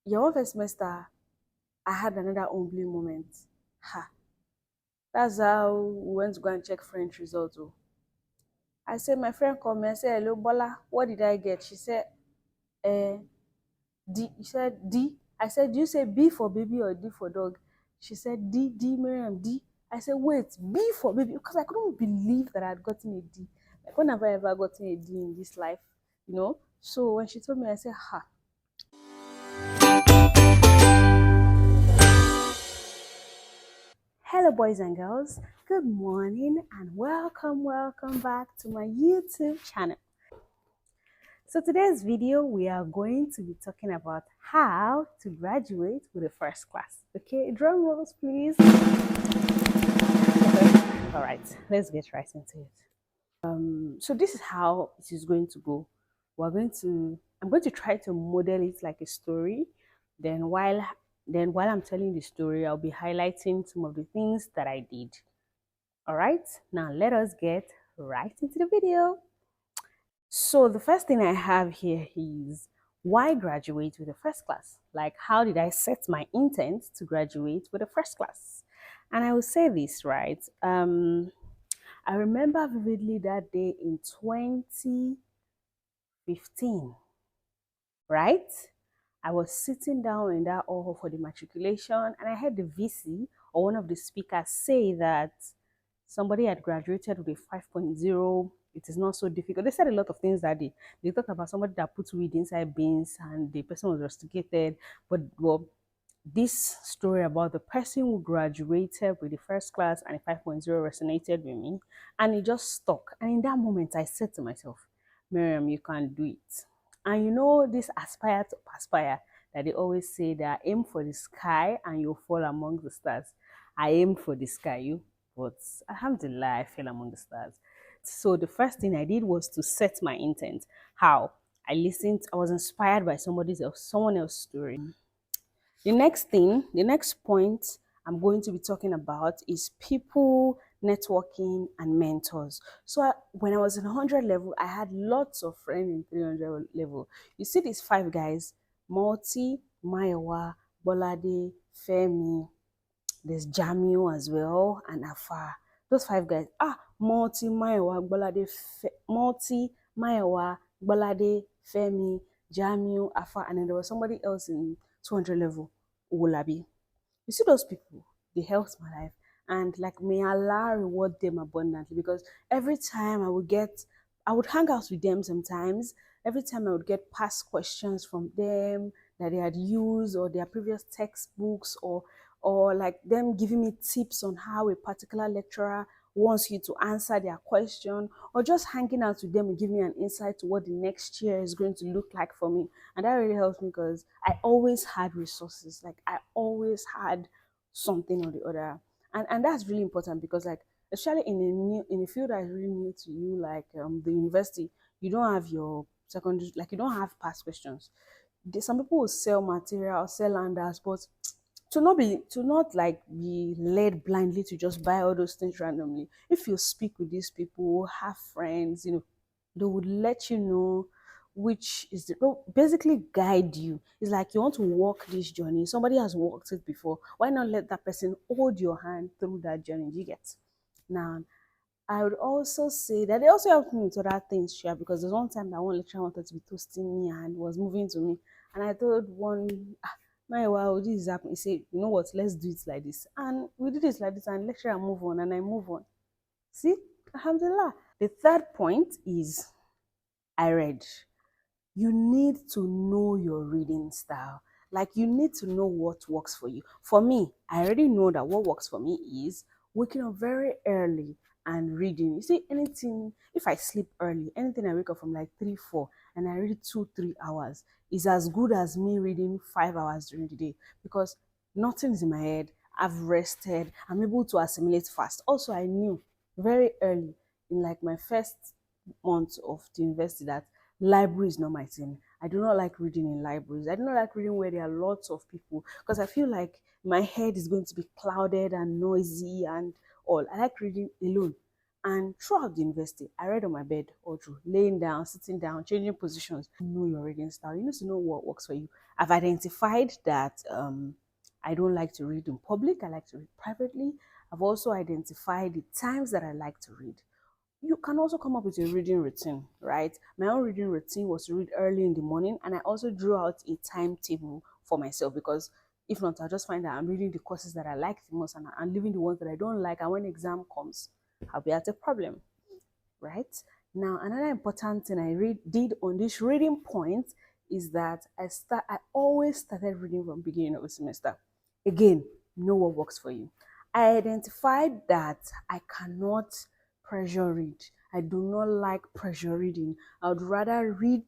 Your one first semester, I had another humbling moment. Ha! That's how we went to go and check French results. Oh. I said, my friend called me. I said, hello, Bola, what did I get? She said, eh, D. She said, D. I said, do you say B for baby or D for dog? She said, D, D, Miriam, D. I said, wait, B for baby? Because I couldn't believe that I had gotten a D. Like, when have I ever gotten a D in this life? You know? So when she told me, I said, ha. Hello, boys and girls. Good morning and welcome back to my YouTube channel. So today's video, we are going to be talking about how to graduate with a first class. Okay, drum rolls, please. All right, let's get right into it. So this is how it is going to go. I'm going to try to model it like a story. Then while I'm telling the story, I'll be highlighting some of the things that I did. All right, now let us get right into the video. So the first thing I have here is why graduate with a first class? Like, how did I set my intent to graduate with a first class? And I will say this, right? I remember vividly that day in 2015, right? I was sitting down in that hall for the matriculation and I heard the VC or one of the speakers say that somebody had graduated with a 5.0. It is not so difficult. They said a lot of things that day. They talked about somebody that put weed inside beans and the person was rusticated. But well, this story about the person who graduated with the first class and a 5.0 resonated with me and it just stuck. And in that moment, I said to myself, Miriam, you can do it. And you know, this aspire to aspire that they always say that aim for the sky and you'll fall among the stars. I aimed for the sky, but alhamdulillah, I fell among the stars. So the first thing I did was to set my intent. How? I was inspired by someone else's story. The next point I'm going to be talking about is people, networking, and mentors. So when I was in 100 level, I had lots of friends in 300 level. You see these five guys, Multi, Mayawa, Bolade, Femi, there's Jamio as well, and Afa. Those five guys. Multi, Mayawa, Bolade, Femi, Jamio, Afa, and then there was somebody else in 200 level, Ulabi. You see those people, they helped my life. And like, may Allah reward them abundantly because every time I would hang out with them sometimes. Every time I would get past questions from them that they had used or their previous textbooks or like them giving me tips on how a particular lecturer wants you to answer their question or just hanging out with them and give me an insight to what the next year is going to look like for me. And that really helps me because I always had resources. Like I always had something or the other. And that's really important because like especially in a field that is really new to you, like the university, you don't have your secondary, like you don't have past questions. Some people will sell material, sell landers, but to not like be led blindly to just buy all those things randomly. If you speak with these people, have friends, they would let you know which is they'll basically guide you. It's like you want to walk this journey. Somebody has walked it before. Why not let that person hold your hand through that journey? Do you get? Now, I would also say that they also helped me with other things, sure, because there's one time that one lecturer wanted to be toasting me and was moving to me. And I told one, my wow, this is happening. He said, you know what, let's do it like this. And we did it like this, and lecturer move on, and I move on. See, alhamdulillah. The third point is I read. You need to know your reading style. Like you need to know what works for you. For me, I already know that what works for me is waking up very early and reading. You see, anything, if I sleep early, anything I wake up from like 3, 4, and I read 2, 3 hours is as good as me reading 5 hours during the day because nothing is in my head. I've rested. I'm able to assimilate fast. Also, I knew very early in like my first month of the university that library is not my thing. I do not like reading in libraries. I do not like reading where there are lots of people because I feel like my head is going to be clouded and noisy and all. I like reading alone. And throughout the university, I read on my bed all through, laying down, sitting down, changing positions. You know your reading style. You need to know what works for you. I've identified that I don't like to read in public. I like to read privately. I've also identified the times that I like to read. You can also come up with a reading routine, right? My own reading routine was to read early in the morning, and I also drew out a timetable for myself because if not, I'll just find that I'm reading the courses that I like the most and I'm leaving the ones that I don't like. And when exam comes, I'll be at a problem, right? Now, another important thing did on this reading point is that I always started reading from beginning of the semester. Again, know what works for you. I identified that I cannot pressure read. I do not like pressure reading. I would rather read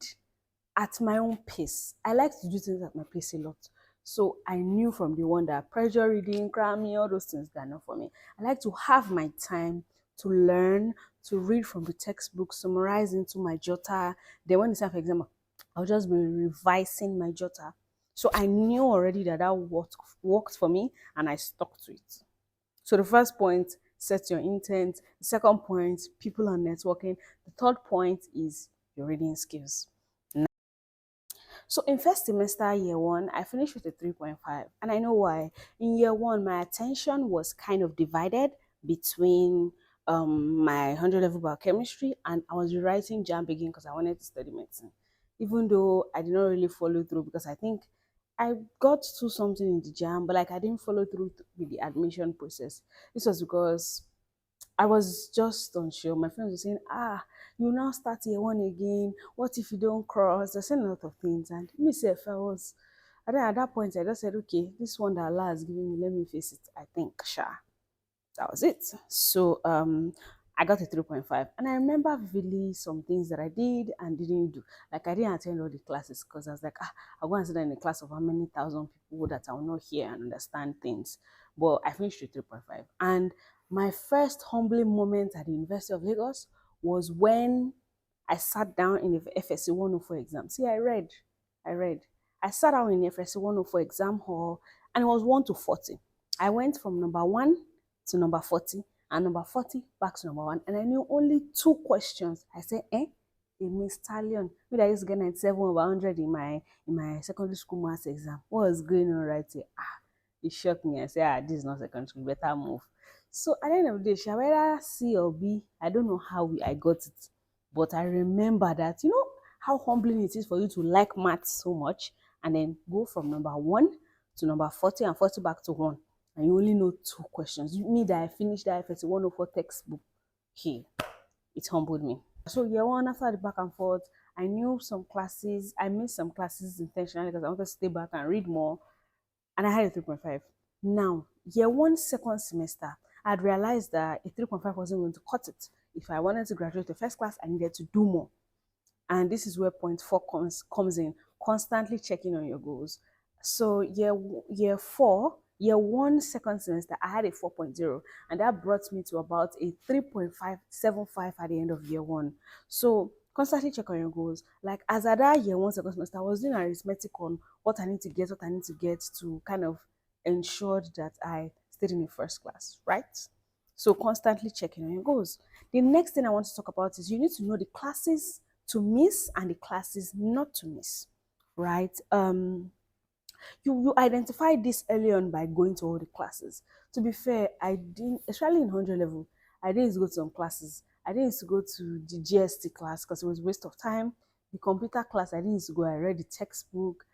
at my own pace. I like to do things at my pace a lot. So I knew from the one that pressure reading, cramming, all those things that are not for me. I like to have my time to learn, to read from the textbook, summarize into my jotter. Then when it's time for exam, I'll just be revising my jotter. So I knew already that worked for me and I stuck to it. So the first point, set your intent. The second point, people are networking. The third point is your reading skills. So in first semester, year one, I finished with a 3.5. And I know why. In year one, my attention was kind of divided between my 100 level biochemistry and I was rewriting JAM again because I wanted to study medicine. Even though I did not really follow through because I think I got to something in the JAM, but like I didn't follow through with the admission process. This was because I was just unsure. My friends were saying, you now start year one again. What if you don't cross? They're saying a lot of things. And myself, and then at that point, I just said, okay, this one that Allah has given me, let me face it. I think, sure. That was it. So I got a 3.5. And I remember vividly some things that I did and didn't do. Like I didn't attend all the classes because I was like, I'll go and sit in a class of how many thousand people that I will not hear and understand things. But I finished with 3.5. And my first humbling moment at the University of Lagos was when I sat down in the FSC 104 exam. See, I read. I sat down in the FSC 104 exam hall and it was 1 to 40. I went from number 1 to number 40 and number 40 back to number 1. And I knew only 2 questions. I said, a Miss Stallion. Me that used to get 97 over 100 in my secondary school maths exam. What was going on right here? It shocked me. I said, this is not secondary school, better move. So at the end of the day, shall whether C or B, I don't know how I got it. But I remember that, you know, how humbling it is for you to like maths so much and then go from number 1 to number 40 and 40 back to 1. And you only know 2 questions. Me that I finished that FSC 104 textbook, here, it humbled me. So year one, after the back and forth, I knew some classes, I missed some classes intentionally because I wanted to stay back and read more. And I had a 3.5. Now, year one, second semester, I'd realized that a 3.5 wasn't going to cut it. If I wanted to graduate the first class, I needed to do more. And this is where point 4 comes in, constantly checking on your goals. So year 4, year 1 second semester, I had a 4.0 and that brought me to about a 3.575 at the end of year 1. So constantly check on your goals. Like as at that year 1 second semester, I was doing arithmetic on what I need to get to kind of ensure that I stayed in the first class, right? So constantly checking on your goals. The next thing I want to talk about is you need to know the classes to miss and the classes not to miss, right? You identify this early on by going to all the classes. To be fair, I didn't, especially in 100 level, I didn't go to some classes. I didn't go to the GST class because it was a waste of time. The computer class, I didn't go. I read the textbook.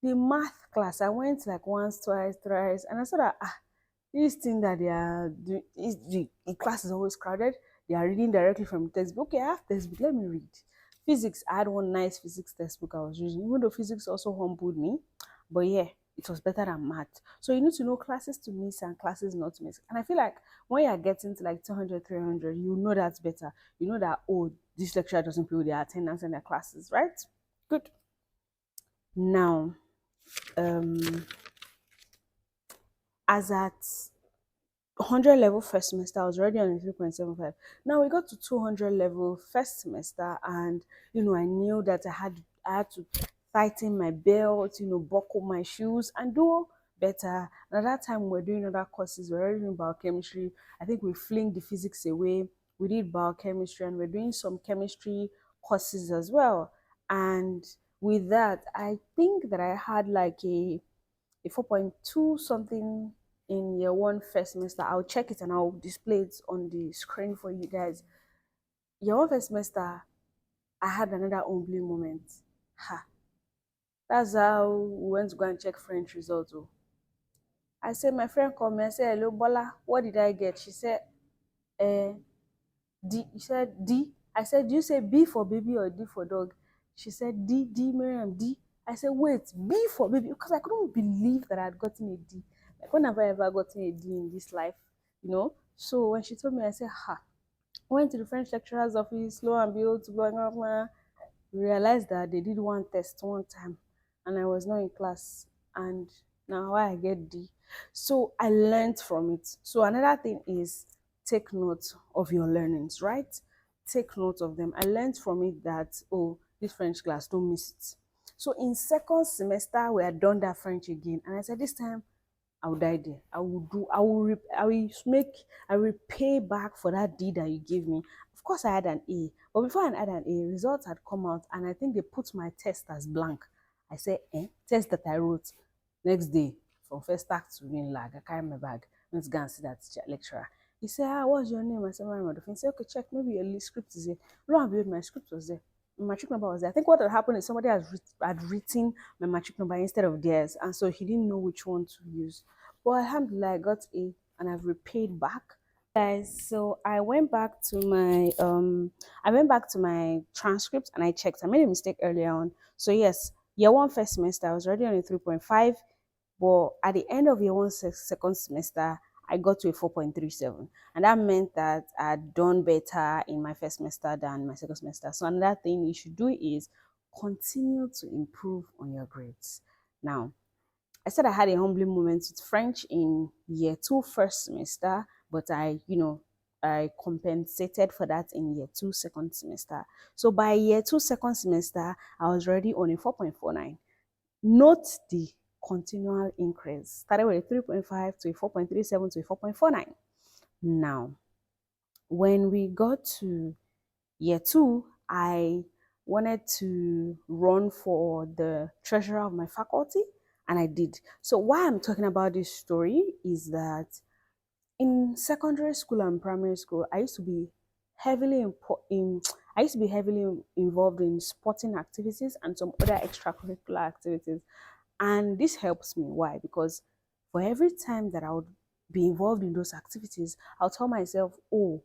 The math class, I went like once, twice, thrice, and I saw that this thing that they are doing, the class is always crowded. They are reading directly from the textbook. Okay, I have textbook. Let me read. Physics, I had one nice physics textbook I was using, even though physics also humbled me. But yeah, it was better than math. So you need to know classes to miss and classes not to miss. And I feel like when you're getting to like 200, 300, you know that's better. You know that, oh, this lecturer doesn't play with their attendance and their classes, right? Good. Now, as at 100 level first semester, I was already on a 3.75. Now we got to 200 level first semester, and I knew that I had to tighten my belt, buckle my shoes and do better. And at that time, we were doing other courses. We were already doing biochemistry. I think we flinged the physics away. we did biochemistry, and we're doing some chemistry courses as well. And with that, I think that I had like a 4.2 something in year one first semester. I'll check it and I'll display it on the screen for you guys. Year one first semester, I had another humbling moment. Ha, that's how we went to go and check French results. Oh. I said, my friend called me. I said, hello, Bola, what did I get? She said, eh, D. She said, D. I said, do you say B for baby or D for dog? She said, D, D, Miriam, D. I said, wait, B for baby? Because I couldn't believe that I had gotten a D. Like, when have I ever gotten a D in this life? You know? So when she told me, I said, ha. Went to the French lecturer's office, lo and behold, to blah, blah, blah. Realized that they did one test one time and I was not in class, and now I get D. So I learned from it. So another thing is take note of your learnings, right? Take note of them. I learned from it that, oh, this French class, don't miss it. So in second semester, we had done that French again. And I said, this time I will die there. I will make, I will pay back for that deed that you gave me. Of course, I had an A, but before I had an A, results had come out, and I think they put my test as blank. I said, test that I wrote. Next day, from first start to win lag, I carry my bag. Let's go and see that teacher, lecturer. He said, what's your name? I said, Mariam Adolphine. He said, okay, check, maybe your script is there. Lo and behold, my script was there. My matric number was there. I think what had happened is somebody had written my matric number instead of theirs, and so he didn't know which one to use. But alhamdulillah, I got A and I've repaid back. Guys, so I went back to my transcript and I checked. I made a mistake earlier on. So yes, year one first semester, I was already on a 3.5, but at the end of year one second semester, I got to a 4.37. And that meant that I had done better in my first semester than my second semester. So another thing you should do is continue to improve on your grades. Now, I said I had a humbling moment with French in year two first semester, but I compensated for that in year two second semester. So by year two second semester, I was already on a 4.49. Note the continual increase. Started with a 3.5 to a 4.37 to a 4.49. Now, when we got to year two, I wanted to run for the treasurer of my faculty, and I did. So why I'm talking about this story is that in secondary school and primary school, I used to be heavily I used to be heavily involved in sporting activities and some other extracurricular activities. And this helps me. Why? Because for every time that I would be involved in those activities, I'll tell myself, oh,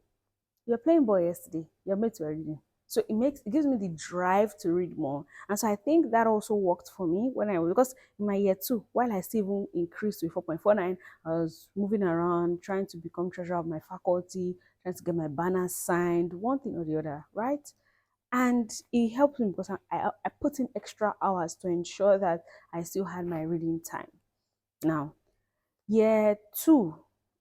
you're playing ball yesterday, your mates were reading. So it gives me the drive to read more. And so I think that also worked for me when I was, because in my year two, while I still even increased to 4.49, I was moving around, trying to become treasurer of my faculty, trying to get my banner signed, one thing or the other, right? And it helped me because I put in extra hours to ensure that I still had my reading time. Now, year two,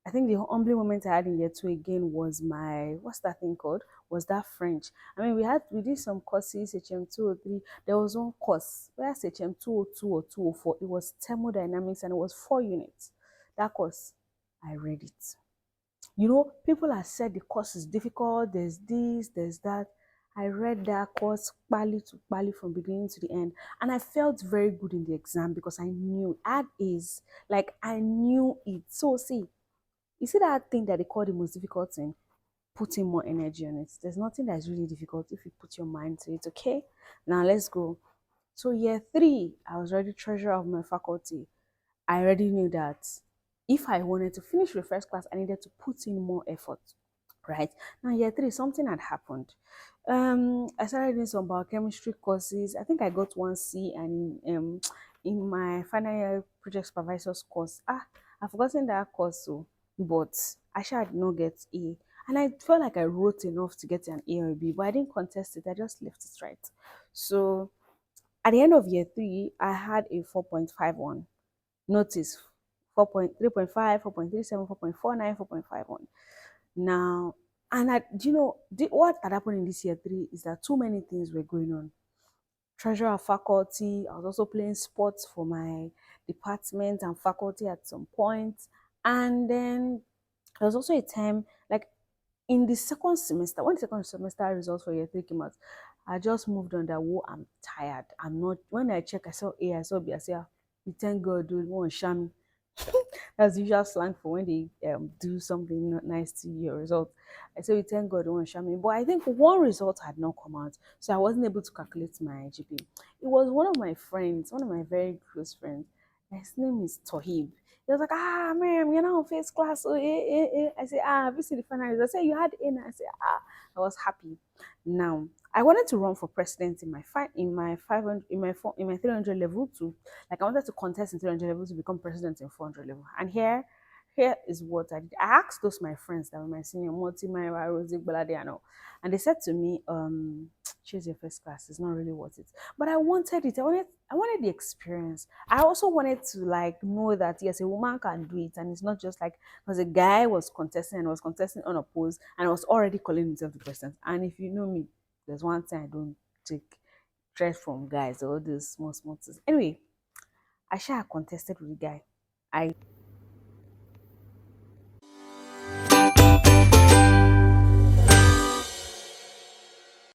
I think the humbling moment I had in year two again was my, what's that thing called? Was that French? I mean, we did some courses, HM203. There was one course, whereas HM202 or 204, it was thermodynamics and it was 4 units. That course, I read it. You know, people have said the course is difficult, there's this, there's that. I read that course pali to pali from beginning to the end, and I felt very good in the exam because I knew that is like I knew it. So see, you see that thing that they call the most difficult thing, putting more energy on it. There's nothing that's really difficult if you put your mind to it. Okay, now let's go. So year three, I was already treasurer of my faculty. I already knew that if I wanted to finish with first class, I needed to put in more effort. Right now, year three, something had happened. I started doing some biochemistry courses. I think I got one C, and in my final year project supervisor's course, I've forgotten that course, so but I shall not get A, and I felt like I wrote enough to get an A or a B, but I didn't contest it. I just left it right. So at the end of year three, I had a 4.51. Notice 4.3.5, 4.37, 4.49, 4.51. Now, and what had happened in this year three is that too many things were going on. Treasurer of faculty, I was also playing sports for my department and faculty at some point. And then there was also a time, like In the second semester, when the second semester results for year three came out, I just moved on that. Whoa, I'm tired. I'm not. When I check, I saw A, I saw B. I said, "Ah, we thank God, dude. One sham." That's the usual slang for when they do something not nice to your result. I said, we thank God, one sham. But I think one result had not come out, so I wasn't able to calculate my GPA. It was one of my friends, one of my very close friends. His name is Tohib. He was like, ah, Miriam, you're now on first class. So, I said, ah, have you seen the final result? I said, you had A. And I said, ah, I was happy. Now, I wanted to run for president in my in my 500, in my 300 level to, like, I wanted to contest in 300 level to become president in 400 level. And here is what I did. I asked those my friends that were my senior, Multi, Myra, Rosie, Balade, and all. And they said to me, choose your first class. It's not really worth it. But I wanted it. I wanted the experience. I also wanted to like know that yes, a woman can do it, and it's not just like because a guy was contesting and was contesting unopposed and was already calling himself the president. And if you know me, there's one thing I don't take threat from guys, all those small things. Anyway, I sure contested with the guy.